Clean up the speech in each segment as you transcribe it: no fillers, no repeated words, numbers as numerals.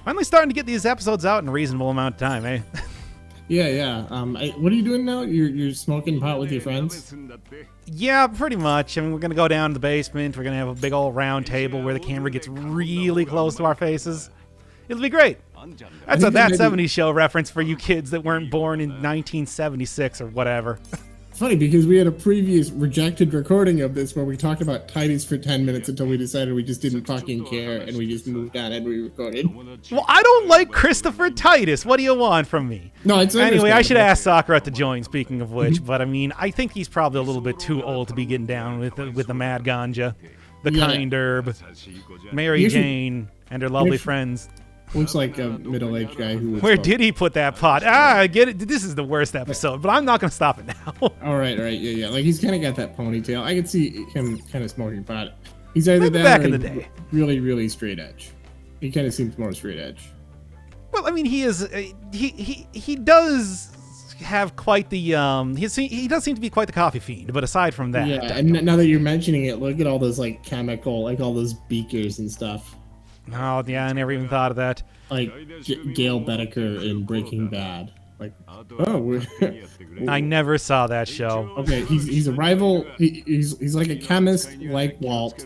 Finally starting to get these episodes out in a reasonable amount of time, eh? Yeah. What are you doing now? You're smoking pot with your friends? Yeah, pretty much. I mean, we're going to go down to the basement. We're going to have a big old round table where the camera gets really close to our faces. It'll be great. That's a That 70s Show reference for you kids that weren't born in 1976 or whatever. It's funny because we had a previous rejected recording of this where we talked about Titus for 10 minutes until we decided we just didn't fucking care and we just moved on and re-recorded. Well, I don't like Christopher Titus. What do you want from me? No, it's anyway, I should ask Sakura to join, speaking of which, but I mean, I think he's probably a little bit too old to be getting down with the Mad Ganja, the Kind Herb, Mary Jane, and her lovely friends. Looks like a middle-aged guy who. Where did he put that pot? I get it. This is the worst episode, but I'm not going to stop it now. All right, yeah. Like he's kind of got that ponytail. I could see him kind of smoking pot. He's either maybe that back or in the day. Really straight edge. He kind of seems more straight edge. Well, I mean, he is. He does have quite the. He does seem to be quite the coffee fiend. But aside from that, yeah. And now that you're mentioning it, look at all those like chemical, like all those beakers and stuff. Oh, yeah, I never even thought of that. Like Gail Bedecker in Breaking Bad. Like, I never saw that show. Okay, he's a rival. He's like a chemist, like Walt,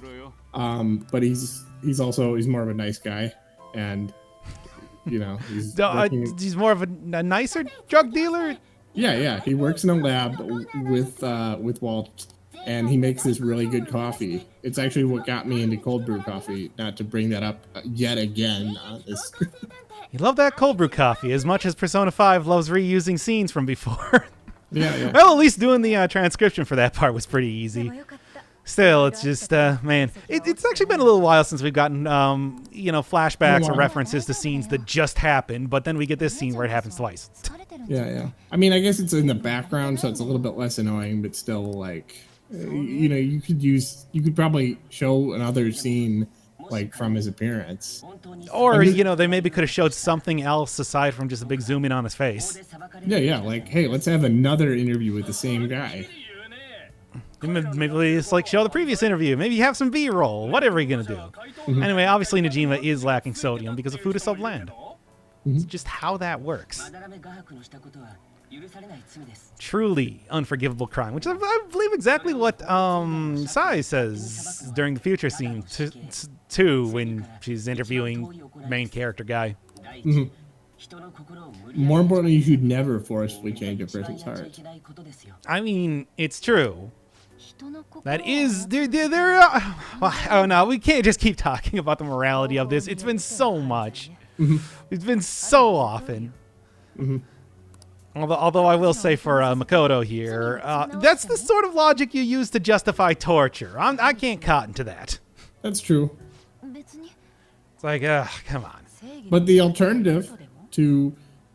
but he's more of a nice guy, and you know he's more of a nicer drug dealer. Yeah. He works in a lab with Walt. And he makes this really good coffee. It's actually what got me into cold brew coffee. Not to bring that up yet again. You love that cold brew coffee as much as Persona 5 loves reusing scenes from before. Yeah. Well, at least doing the transcription for that part was pretty easy. Still, it's just, man, it's actually been a little while since we've gotten, flashbacks or references to scenes that just happened, but then we get this scene where it happens twice. Yeah. I mean, I guess it's in the background, so it's a little bit less annoying, but still, like... you could probably show another scene like from his appearance, or they maybe could have showed something else aside from just a big zoom in on his face. Yeah, like, hey, let's have another interview with the same guy. Maybe just like show the previous interview. Maybe have some B-roll. Whatever you're gonna do. Anyway, obviously Najima is lacking sodium because the food is so bland. It's just how that works. Truly unforgivable crime, which I believe exactly what Sai says during the future scene too when she's interviewing main character guy. More importantly, you should never forcefully change a person's heart. I mean, it's true. That is oh no, we can't just keep talking about the morality of this. It's been so much. It's been so often. Although I will say for Makoto here, that's the sort of logic you use to justify torture. I can't cotton to that. That's true. It's like, come on. But the alternative to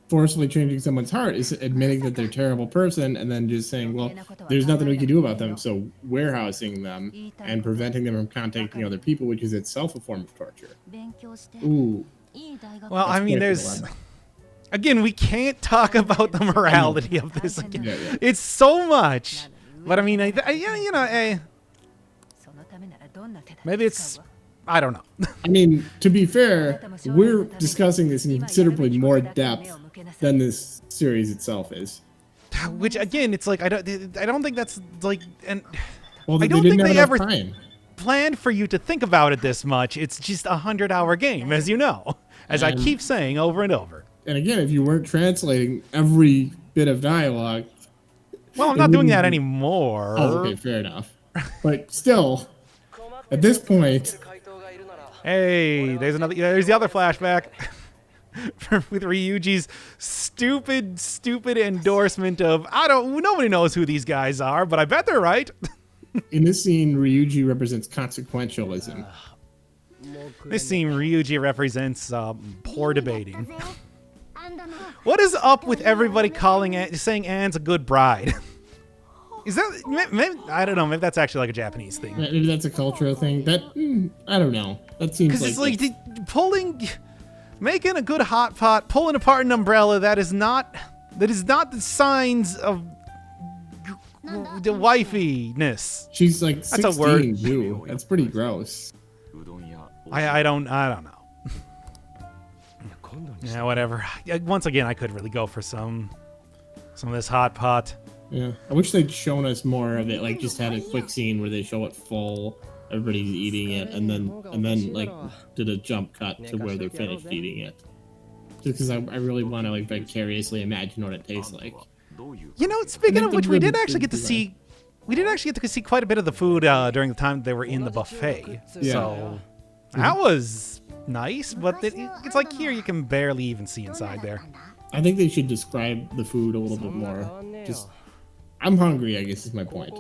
forcibly changing someone's heart is admitting that they're a terrible person and then just saying, well, there's nothing we can do about them, so warehousing them and preventing them from contacting other people, which is itself a form of torture. Ooh. Well, I mean, there's... Again, we can't talk about the morality of this again. Yeah. It's so much. But I mean, maybe it's... I don't know. I mean, to be fair, we're discussing this in considerably more depth than this series itself is. Which, again, it's like, I don't think that's like... Well, I don't think they ever time. planned for you to think about it this much. It's just a 100-hour game, as you know. As I keep saying over and over. And again, if you weren't translating every bit of dialogue... Well, I'm not doing that anymore. Oh, okay, fair enough. But still, at this point... Hey, there's the other flashback. With Ryuji's stupid endorsement of, nobody knows who these guys are, but I bet they're right. In this scene, Ryuji represents consequentialism. This scene, Ryuji represents poor debating. What is up with everybody saying Anne's a good bride? Is that maybe, I don't know? Maybe that's actually like a Japanese thing. Maybe that's a cultural thing. I don't know. That seems like making a good hot pot, pulling apart an umbrella. That is not the signs of the wifey-ness. She's like 16 that's a word. too. That's pretty gross. I don't know. Yeah, whatever. Once again, I could really go for some of this hot pot. Yeah, I wish they'd shown us more of it. Like, just had a quick scene where they show it full, everybody's eating it, and then like did a jump cut to where they're finished eating it. Just because I really want to like vicariously imagine what it tastes like. You know, speaking of which, we did actually get to see quite a bit of the food during the time they were in the buffet. Yeah. So that was nice, but it's like here you can barely even see inside there. I think they should describe the food a little bit more. Just, I'm hungry, I guess is my point.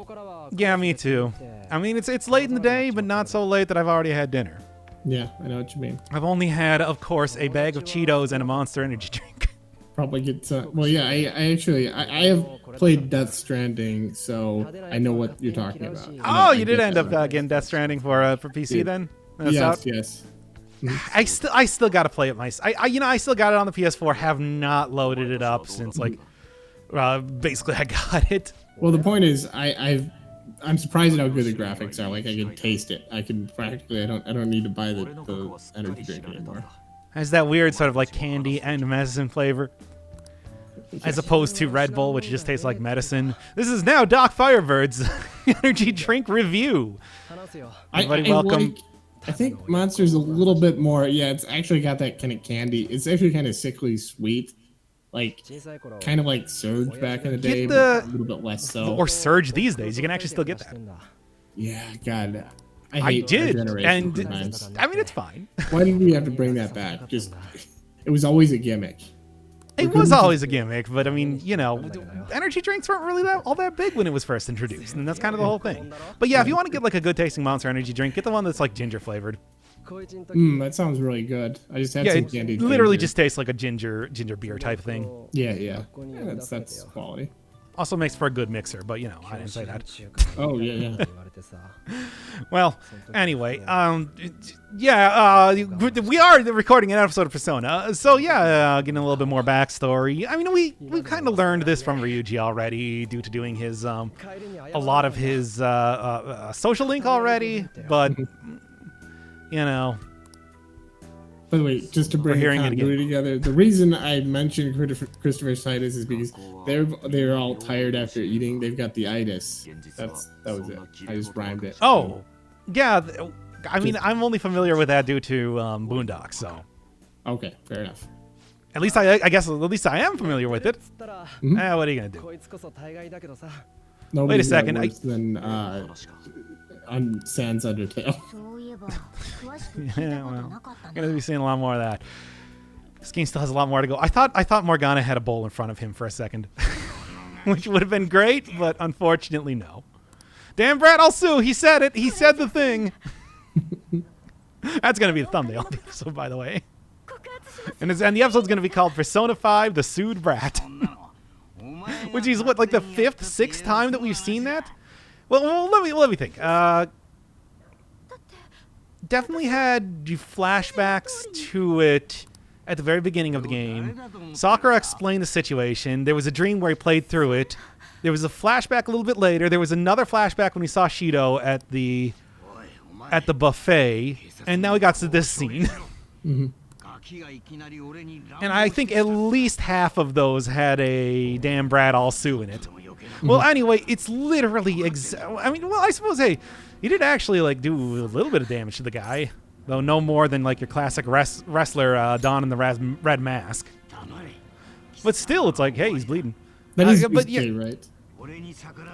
Yeah, me too. I mean, it's late in the day, but not so late that I've already had dinner. Yeah, I know what you mean. I've only had, of course, a bag of Cheetos and a Monster Energy drink. Probably get well, yeah. I have played Death Stranding, so I know what you're talking about. Oh, you did end up getting Death Stranding for PC then? That's yes, out? yes. I still got to play it myself. I still got it on the PS4. Have not loaded it up since basically I got it. Well, the point is, I'm surprised at how good the graphics are. Like, I can taste it. I can practically. I don't need to buy the energy drink anymore. Has that weird sort of like candy and medicine flavor, as opposed to Red Bull, which just tastes like medicine. This is now Doc Firebird's energy drink review. Everybody, welcome. I think Monster's a little bit more. Yeah, it's actually got that kind of candy. It's actually kind of sickly sweet, like kind of like Surge back in the day, but a little bit less so. Or Surge these days. You can actually still get that. Yeah, God. I did, and I mean, it's fine. Why did we have to bring that back? Just, it was always a gimmick. It was always a gimmick, but I mean, you know, energy drinks weren't really all that big when it was first introduced, and that's kind of the whole thing. But yeah, if you want to get like a good tasting Monster Energy drink, get the one that's like ginger flavored. That sounds really good. I just had some candy. It literally just tastes like a ginger beer type thing. Yeah, that's quality. Also makes for a good mixer, but you know, I didn't say that. Oh yeah. Well, anyway, we are recording an episode of Persona, so yeah, getting a little bit more backstory. I mean, we kind of learned this from Ryuji already due to doing his a lot of his social link already, but you know. By the way, just to bring the continuity together, the reason I mentioned Christopher's itis is because they're all tired after eating. They've got the itis. That was it. I just rhymed it. Oh, yeah. I mean, I'm only familiar with that due to Boondocks, so. Okay, fair enough. At least I am familiar with it. Mm-hmm. What are you gonna do? Nobody's Wait a second. Worse than on Sans Undertale. Yeah, well, I'm gonna be seeing a lot more of that. This game still has a lot more to go. I thought Morgana had a bowl in front of him for a second, which would have been great, but unfortunately, no. Damn, Brat, I'll sue. He said it. He said the thing. That's gonna be the thumbnail of the episode, by the way. And the episode's gonna be called Persona 5: The Sued Brat, which is what, like the 5th, 6th time that we've seen that. Well, let me think. Definitely had flashbacks to it at the very beginning of the game. Sakura explained the situation. There was a dream where he played through it. There was a flashback a little bit later. There was another flashback when he saw Shido at the buffet, and now we got to this scene. Mm-hmm. And I think at least half of those had a damn Brat all Sue in it. Well, anyway, it's literally I suppose, hey, you did actually like do a little bit of damage to the guy, though no more than like your classic wrestler Don in the red mask. But still, it's like, hey, he's bleeding. That is but yeah, right.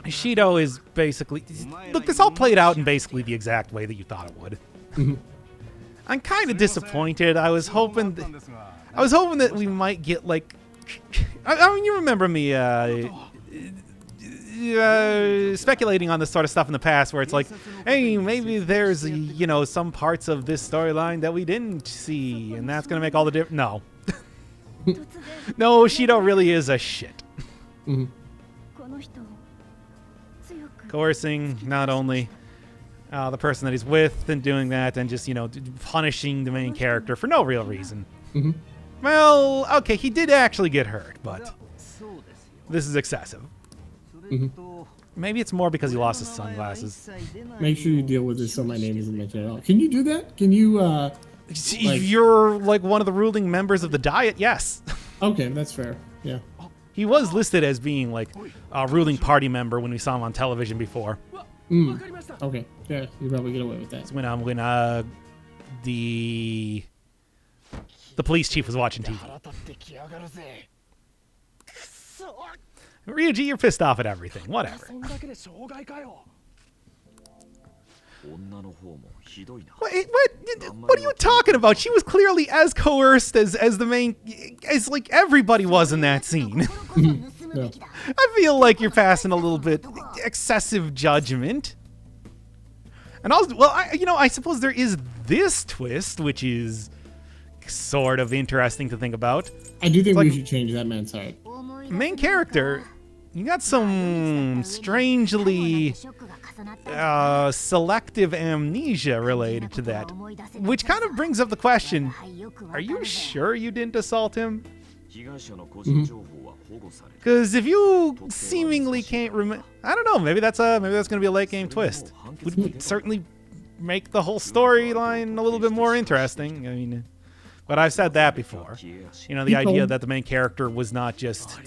Shido is basically, look, this all played out in basically the exact way that you thought it would. Mm-hmm. I'm kind of disappointed. I was hoping that we might get like, I mean, you remember me speculating on this sort of stuff in the past, where it's like, hey, maybe there's some parts of this storyline that we didn't see, and that's gonna make all the difference. No, no, Shido really is a shit. Mm-hmm. Coercing not only the person that he's with and doing that, and just punishing the main character for no real reason. Mm-hmm. Well, okay, he did actually get hurt, but this is excessive. Mm-hmm. Maybe it's more because he lost his sunglasses. Make sure you deal with this so my name isn't mentioned at all. Can you do that? Can you If you're like one of the ruling members of the Diet, yes. Okay, that's fair. Yeah. He was listed as being like a ruling party member when we saw him on television before. Okay. Yeah, you probably get away with that. It's when the police chief was watching TV. Ryuji, you're pissed off at everything. Whatever. What are you talking about? She was clearly as coerced as the main, as like everybody was in that scene. Yeah. I feel like you're passing a little bit excessive judgment. And also, well, I suppose there is this twist, which is sort of interesting to think about. I do think we should change that man's heart. Main character, you got some strangely selective amnesia related to that, which kind of brings up the question, are you sure you didn't assault him? Because if you seemingly can't remember, I don't know, maybe that's going to be a late game twist. Would certainly make the whole storyline a little bit more interesting. I mean, but I've said that before. You know, the idea that the main character was not just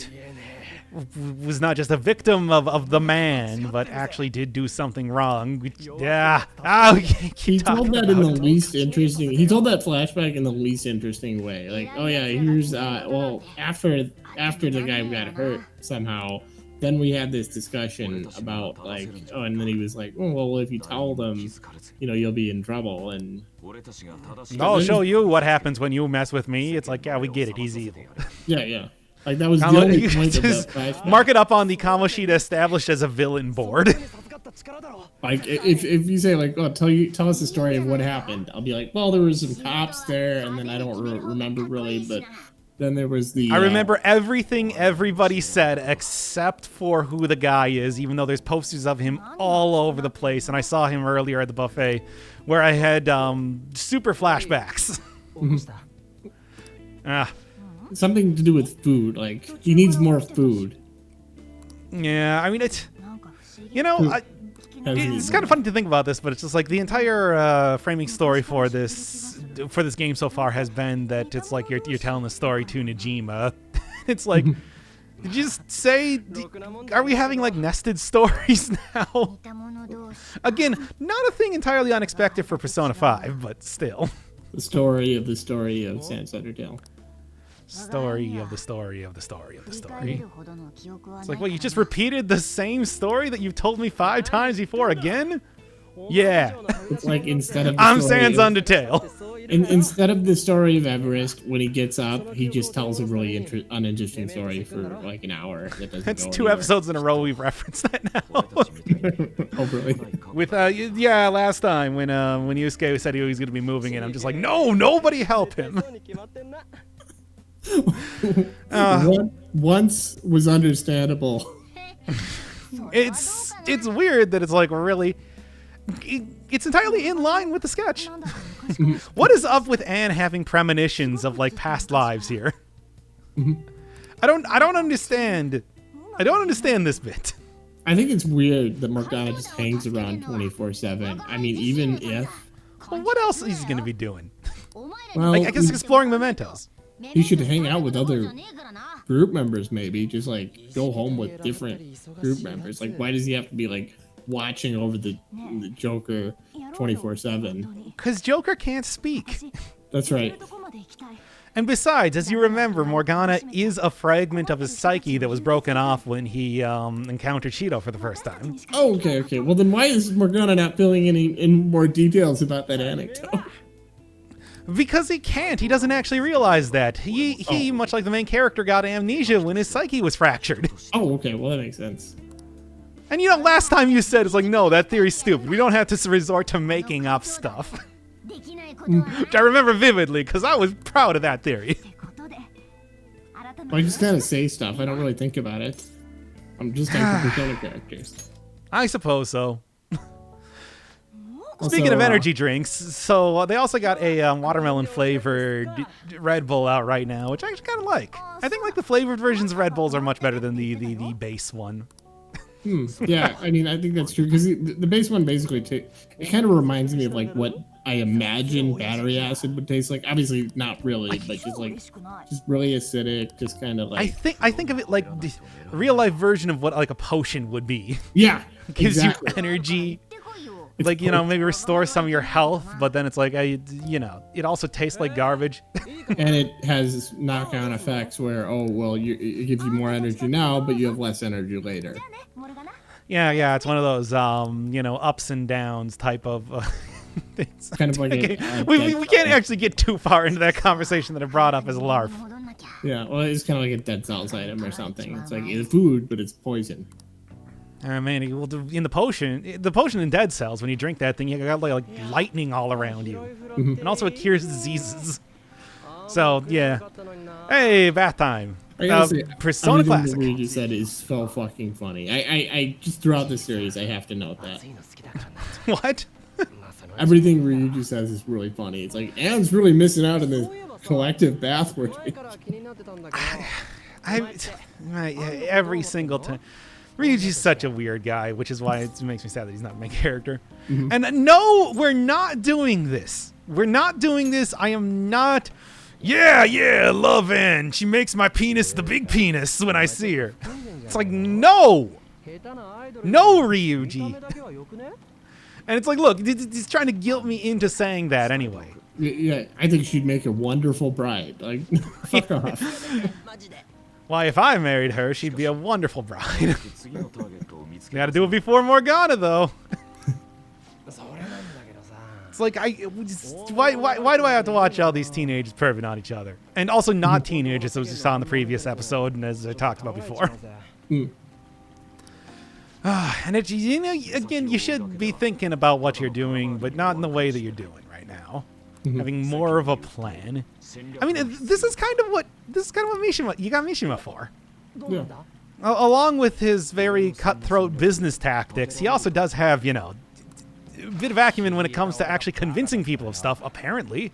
a victim of the man, but actually did do something wrong. Yeah. He told that in the least interesting. He told that flashback in the least interesting way. Like, oh yeah, here's well, after the guy got hurt somehow, then we had this discussion about like, oh, and then he was like, oh well, if you tell them, you know, you'll be in trouble, and I'll show you what happens when you mess with me. It's like, yeah, we get it. He's evil. Yeah. Like that was the only point of that flashback. Mark it up on the Kamoshida established as a villain board. Like if you say like, oh, tell us the story of what happened, I'll be like, well, there was some cops there, and then I don't remember really, but then there was the. I remember everything everybody said except for who the guy is, even though there's posters of him all over the place, and I saw him earlier at the buffet, where I had super flashbacks. Something to do with food. Like he needs more food. Yeah, I mean it's, you know, it's kind of funny to think about this, but it's just like the entire framing story for this game so far has been that it's like you're telling the story to Najima. It's like, did you just say, are we having like nested stories now? Again, not a thing entirely unexpected for Persona 5, but still. The story of Sans Undertale. Story of the story of the story of the story. It's like, well, you just repeated the same story that you've told me 5 times before again? Yeah. It's like instead of I'm Sans Undertale. Instead of the story of Everest, when he gets up, he just tells a really uninteresting story for like an hour. That's 2 episodes in a row we've referenced that now. Oh, really? With last time when Yusuke said he was going to be moving in, I'm just like, no, nobody help him. Once was understandable. It's weird that it's like really, it's entirely in line with the sketch. What is up with Anne having premonitions of like past lives here? I don't understand. I don't understand this bit. I think it's weird that Morgana just hangs around 24/7. I mean, even if. Well, what else is he going to be doing? Well, like, I guess exploring mementos. He should hang out with other group members, maybe. Just like go home with different group members. Like, why does he have to be like watching over the Joker 24/7? Because Joker can't speak. That's right. And besides, as you remember, Morgana is a fragment of his psyche that was broken off when he encountered Shido for the first time. Oh, okay. Well, then why is Morgana not filling in more details about that anecdote? Because he can't. He doesn't actually realize that. He much like the main character, got amnesia when his psyche was fractured. Oh, okay. Well, that makes sense. And you know, last time you said, it's like, no, that theory's stupid. We don't have to resort to making up stuff. Which I remember vividly, because I was proud of that theory. I just kind of say stuff. I don't really think about it. I'm just like the Persona characters. I suppose so. Speaking of energy drinks, so they also got a watermelon flavored Red Bull out right now, which I actually kind of like. I think like the flavored versions of Red Bulls are much better than the base one. Yeah, I mean, I think that's true because the base one basically it kind of reminds me of like what I imagine battery acid would taste like. Obviously not really, but just really acidic, just kind of like. I think of it like the real life version of what like a potion would be. Yeah, Gives exactly. you energy. Like, you know, maybe restore some of your health, but then it's like, you know, it also tastes like garbage. And it has knock-on effects where, it gives you more energy now, but you have less energy later. Yeah, it's one of those, you know, ups and downs type of things. Kind of like we can't actually get too far into that conversation that I brought up as a LARP. Yeah, well, it's kind of like a Dead Cells item or something. It's like it's food, but it's poison. Man, in the potion in Dead Cells, when you drink that thing, you got like lightning all around you. And also it cures diseases. So, yeah. Hey, bath time. Persona Classic. Everything that you said is so fucking funny. I just throughout the series, I have to note that. What? Everything Ryuji says is really funny. It's like, Anne's really missing out on this collective bath routine. Every single time. Ryuji's such a weird guy, which is why it makes me sad that he's not the main character. And no, we're not doing this. We're not doing this. I am not. Yeah, love Anne. She makes my penis the big penis when I see her. It's like, no, Ryuji. And it's like, look, he's trying to guilt me into saying that anyway. Yeah, I think she'd make a wonderful bride. Like, fuck off. Why, if I married her, she'd be a wonderful bride. Gotta do it before Morgana, though. It's like, why do I have to watch all these teenagers perving on each other? And also not teenagers, as we saw in the previous episode, and as I talked about before. And it's, you know, again, you should be thinking about what you're doing, but not in the way that you're doing right now. Having more of a plan. I mean, this is kind of what Mishima, you got Mishima for. Yeah. Along with his very cutthroat business tactics, he also does have, you know, a bit of acumen when it comes to actually convincing people of stuff, apparently.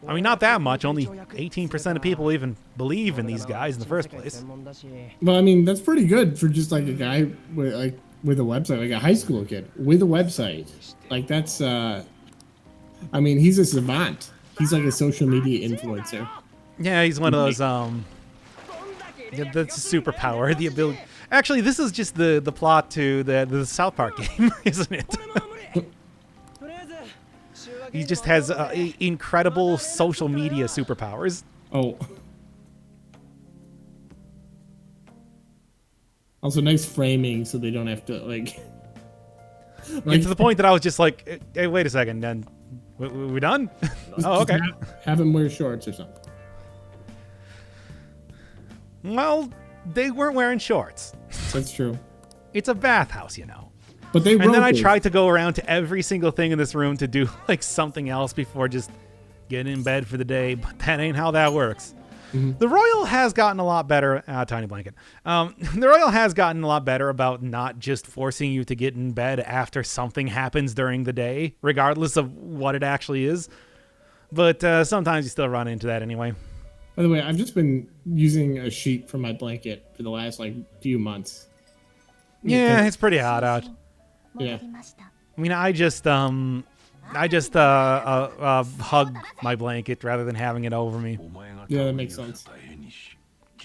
I mean, not that much. Only 18% of people even believe in these guys in the first place. Well, I mean, that's pretty good for just like a guy with a website, like a high school kid with a website. Like that's, I mean, he's a savant. He's like a social media influencer. Yeah, he's one of those, that's a superpower, the ability. Actually, this is just the plot to the South Park game, isn't it? He just has incredible social media superpowers. Oh. Also, nice framing so they don't have to, like... to the point that I was just like, hey, wait a second, then we done? Oh, okay. Have him wear shorts or something. Well, they weren't wearing shorts. That's true. It's a bathhouse, you know. But they and then I tried to go around to every single thing in this room to do like something else before just getting in bed for the day, but that ain't how that works. The Royal has gotten a lot better. Tiny blanket. The Royal has gotten a lot better about not just forcing you to get in bed after something happens during the day, regardless of what it actually is. But sometimes you still run into that anyway. By the way, I've just been using a sheet for my blanket for the last like few months. Yeah, it's pretty hot out. Yeah. I mean, I just hug my blanket rather than having it over me. Yeah, that makes sense.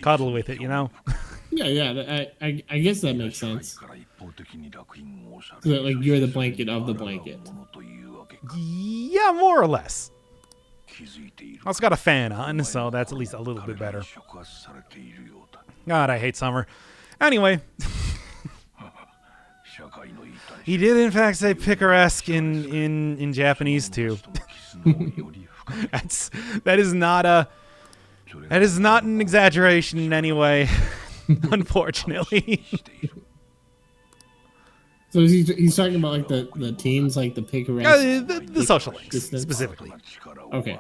Cuddle with it, you know? Yeah, I guess that makes sense. So that, like, you're the blanket of the blanket. Yeah, more or less. I also got a fan on, so that's at least a little bit better. God, I hate summer. Anyway. He did, in fact, say picaresque in Japanese too. That is not an exaggeration in any way, unfortunately. So he's talking about like the teams, like the picaresque, the social links specifically. Okay.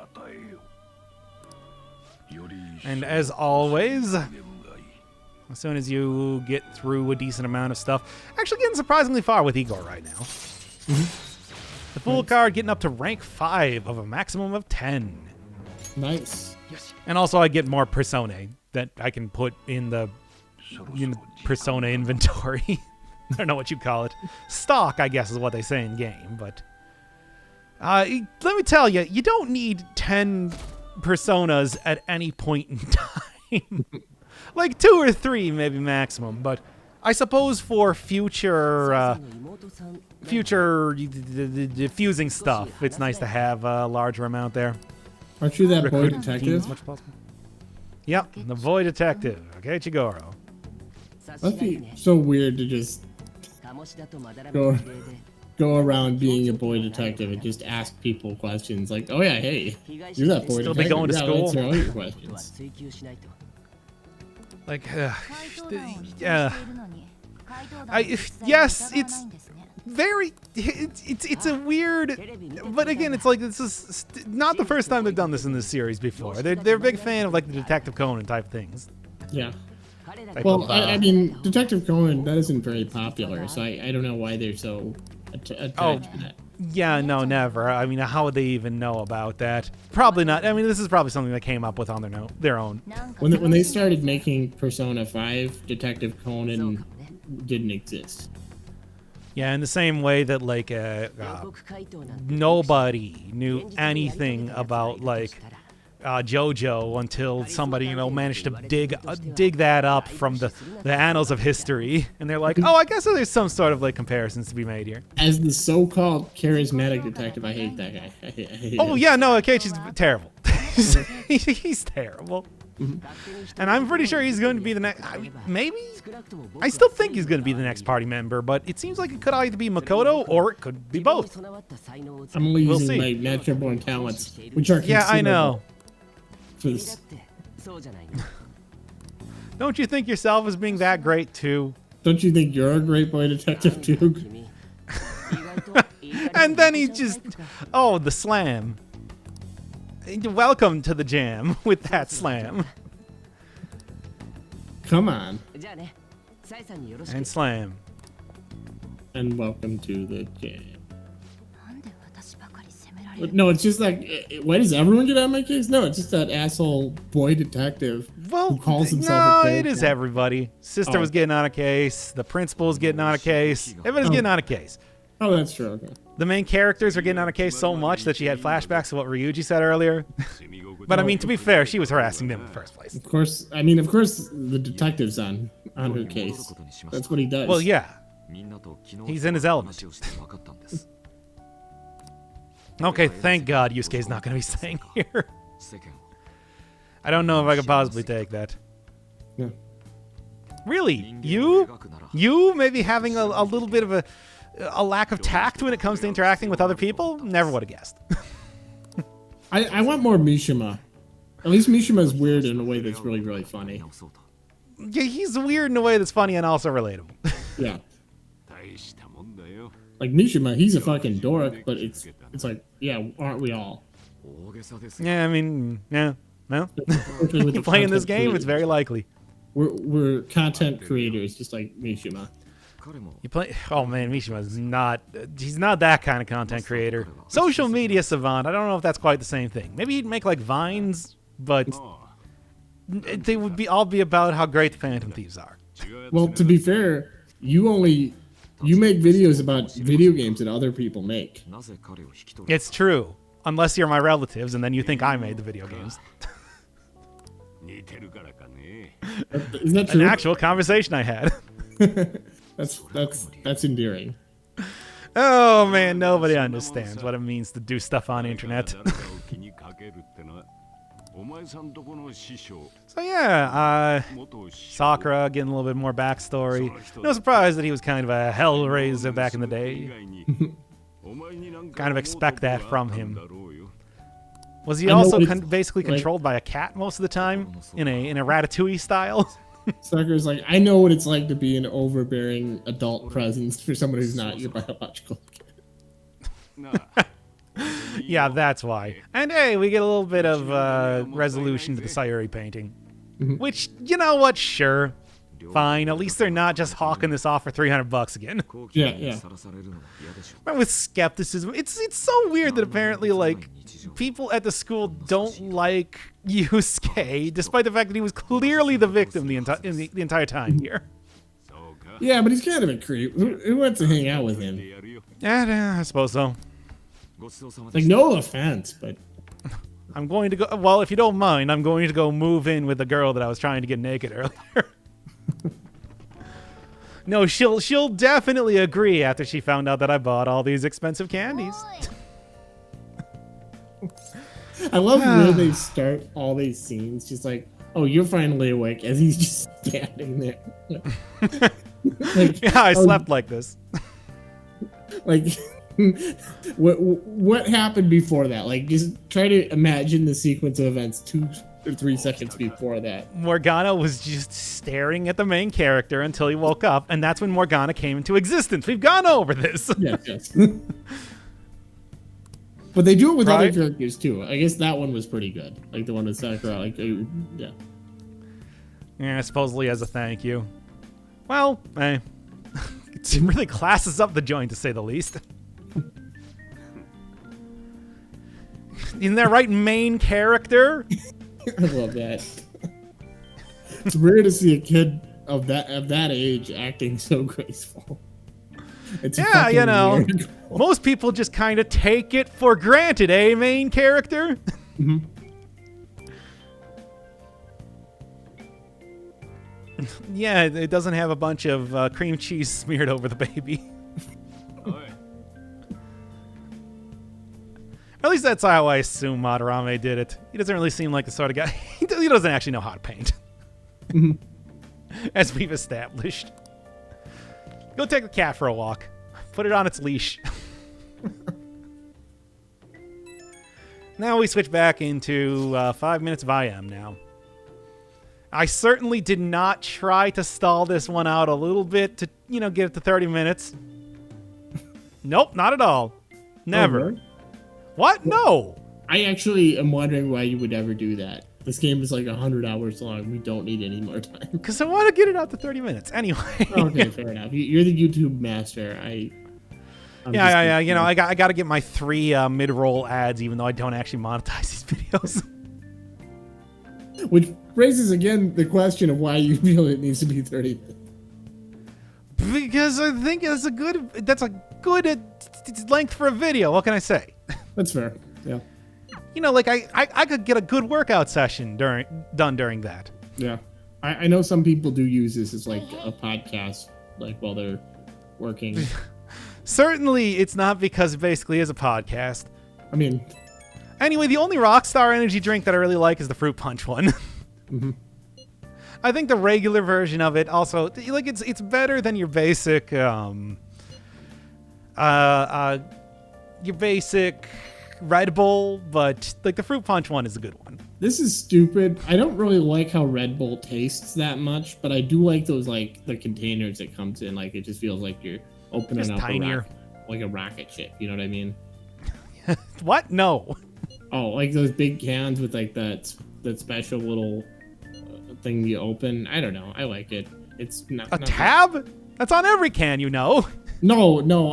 And as always, as soon as you get through a decent amount of stuff, actually getting surprisingly far with Igor right now. The Fool card getting up to rank 5 of a maximum of 10. Nice. And also I get more Personae that I can put in the Persona inventory. I don't know what you call it. Stock, I guess, is what they say in game, but Let me tell you, you don't need 10 personas at any point in time. Like 2 or 3 maybe maximum, but I suppose for future diffusing stuff, it's nice to have a larger amount there. Aren't you that boy Recruiting teams detective? as much as possible. Yep, the boy detective. Okay, Chigoro. Must be so weird to just go around being a boy detective and just ask people questions like, "Oh yeah, hey, you're that boy Still detective. be going to Yeah, school. answer all your questions." Like, yeah. Yes, it's very. It's a weird. But again, it's like this is not the first time they've done this in this series before. They're a big fan of like the Detective Conan type things. Yeah. Type Well, of, I mean, Detective Conan, that isn't very popular, so I don't know why they're so attached to that. Yeah, no, never. I mean, how would they even know about that? Probably not. I mean, this is probably something that came up with on their own. When they started making Persona 5, Detective Conan didn't exist. Yeah, in the same way that like nobody knew anything about like JoJo until somebody managed to dig that up from the annals of history, and they're like, oh, I guess there's some sort of like comparisons to be made here. As the so-called charismatic detective, I hate that guy. I hate Oh him. yeah, no, Keiichi's terrible. He's terrible. And I'm pretty sure he's going to be the next. Maybe? I still think he's going to be the next party member, but it seems like it could either be Makoto or it could be both. I'm only We'll using see. my natural born talents, which are Yeah, I know. for this. Don't you think yourself as being that great too? Don't you think you're a great boy detective too? And then he just, oh, the slam. Welcome to the jam with that slam. Come on, And slam. and welcome to the jam. But no, it's just like, why does everyone get on my case? No, it's just that asshole boy detective Well, who calls himself no, a it is everybody. Sister Oh. was getting on a case. The principal was getting on a case. Everybody's Oh. getting on a case. Oh, that's true. Okay. The main characters are getting on a case so much that she had flashbacks to what Ryuji said earlier. But I mean, to be fair, she was harassing them in the first place. Of course, the detective's on her case. That's what he does. Well, yeah. He's in his element. Okay, thank God Yusuke's not going to be staying here. I don't know if I could possibly take that. Yeah. Really? You maybe having a little bit of a lack of tact when it comes to interacting with other people? Never would have guessed. I want more Mishima. At least Mishima's weird in a way that's really, really funny. Yeah, he's weird in a way that's funny and also relatable. Yeah. Like Mishima, he's a fucking dork, but it's like, yeah, aren't we all? Yeah, I mean, yeah. Well, Especially with the playing this content game, it's creators. very likely. We're content creators, just like Mishima. You play. Oh man, Mishima's not. He's not that kind of content creator. Social media savant. I don't know if that's quite the same thing. Maybe he'd make like vines, but they would all be about how great the Phantom Thieves are. Well, to be fair, you make videos about video games that other people make. It's true, unless you're my relatives, and then you think I made the video games. Isn't that An true? actual conversation I had. That's endearing. Oh man, nobody understands what it means to do stuff on the internet. So yeah, Sakura getting a little bit more backstory. No surprise that he was kind of a hellraiser back in the day. Kind of expect that from him. Was he I know also what it's basically like- controlled by a cat most of the time in a Ratatouille style? Sakura's like, I know what it's like to be an overbearing adult presence for someone who's not your biological kid. Yeah, that's why. And hey, we get a little bit of resolution to the Sayuri painting. Which, you know what, sure. Fine, at least they're not just hawking this off for $300 again. Yeah. But with skepticism, it's so weird that apparently, like, people at the school don't like Yusuke, despite the fact that he was clearly the victim the entire time here. Yeah, but he's kind of a creep. Who wants to hang out with him? Yeah, I suppose so. Like, no offense, but I'm going to go. Well, if you don't mind, I'm going to go move in with the girl that I was trying to get naked earlier. No, she'll definitely agree after she found out that I bought all these expensive candies. I love where they start all these scenes. Just like, oh, you're finally awake, as he's just standing there. Like, yeah, I slept like this. Like, what happened before that? Like, just try to imagine the sequence of events 2 or 3 seconds before that. Morgana was just staring at the main character until he woke up, and that's when Morgana came into existence. We've gone over this. Yes. But they do it with other characters too. I guess that one was pretty good. Like the one with Sakura. Like, yeah. Yeah, supposedly as a thank you. Well, it really classes up the joint, to say the least. Isn't that right, main character? I love that. It's rare to see a kid of that age acting so graceful. It's weird. Most people just kind of take it for granted, eh, main character? Mm-hmm. Yeah, it doesn't have a bunch of cream cheese smeared over the baby. At least that's how I assume Madarame did it. He doesn't really seem like the sort of guy. He doesn't actually know how to paint. Mm-hmm. As we've established. Go take the cat for a walk. Put it on its leash. Now we switch back into 5 minutes of IM now. I certainly did not try to stall this one out a little bit to, get it to 30 minutes. Nope, not at all. Never. Oh, really? What? No. I actually am wondering why you would ever do that. This game is like 100 hours long. We don't need any more time. Because I want to get it out to 30 minutes. Anyway. Okay, fair enough. You're the YouTube master. Yeah. I got to get my 3 mid-roll ads, even though I don't actually monetize these videos. Which raises again the question of why you feel it needs to be 30 minutes. Because I think that's a good length for a video. What can I say? That's fair. Yeah. I could get a good workout session done during that. Yeah. I know some people do use this as like a podcast, like while they're working. Certainly, it's not because it basically is a podcast. I mean... Anyway, the only Rockstar energy drink that I really like is the Fruit Punch one. Mm-hmm. I think the regular version of it also, it's better than your basic, Red Bull, but the Fruit Punch one is a good one. This is stupid. I don't really like how Red Bull tastes that much, but I do like those the containers it comes in. Like it just feels like you're opening just up tinier. Like a rocket ship. You know what I mean? What? No. Oh, like those big cans with that special little thing you open. I don't know. I like it. It's not a tab. That's on every can, No.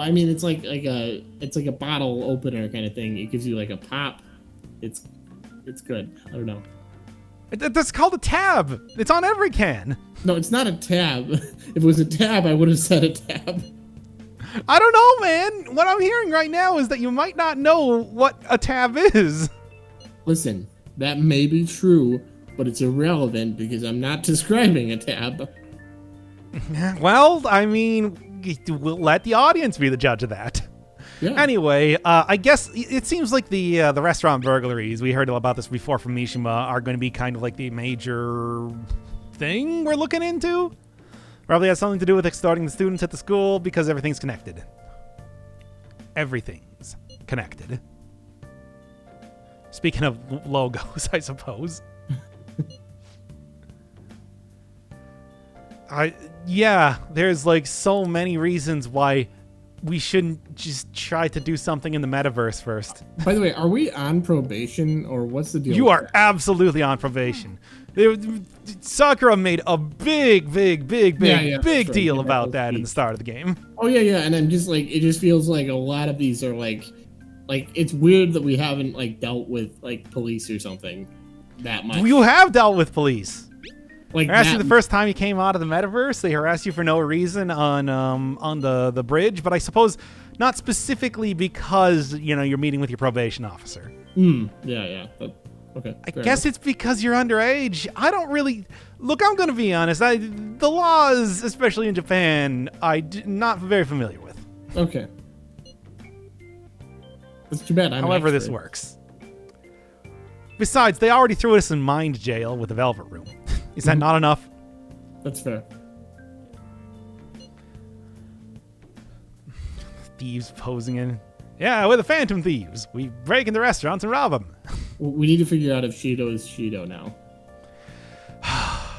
I mean, it's like a bottle opener kind of thing. It gives you like a pop. It's good. I don't know. That's called a tab. It's on every can. No, it's not a tab. If it was a tab, I would have said a tab. I don't know, man. What I'm hearing right now is that you might not know what a tab is. Listen, that may be true, but it's irrelevant because I'm not describing a tab. Well, I mean, we'll let the audience be the judge of that. Yeah. Anyway, I guess it seems like the restaurant burglaries, we heard about this before from Mishima, are going to be kind of like the major thing we're looking into. Probably has something to do with extorting the students at the school because everything's connected. Everything's connected. Speaking of logos, I suppose. There's so many reasons why we shouldn't just try to do something in the metaverse first. By the way, are we on probation or what's the deal? You are absolutely on probation. Sakura made a big deal about that in the start of the game. Oh yeah, and I'm just it just feels like a lot of these are like it's weird that we haven't dealt with police or something that much. You have dealt with police. Like harassed you that. the first time you came out of the metaverse. They harassed you for no reason on the bridge, but I suppose not specifically because you're meeting with your probation officer. Yeah. Okay. I guess it's because you're underage. I don't really look. I'm going to be honest. The laws, especially in Japan, I'm not very familiar with. Okay. That's too bad. However, this works. Besides, they already threw us in mind jail with the Velvet Room. Is that not enough? That's fair. Thieves posing in. Yeah, we're the Phantom Thieves. We break into restaurants and rob them. We need to figure out if Shido is Shido now.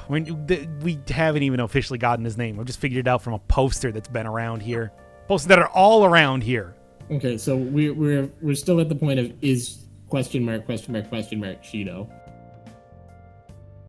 We haven't even officially gotten his name. We've just figured it out from a poster that's been around here. Posters that are all around here. Okay, so we're still at the point of is ? Shido.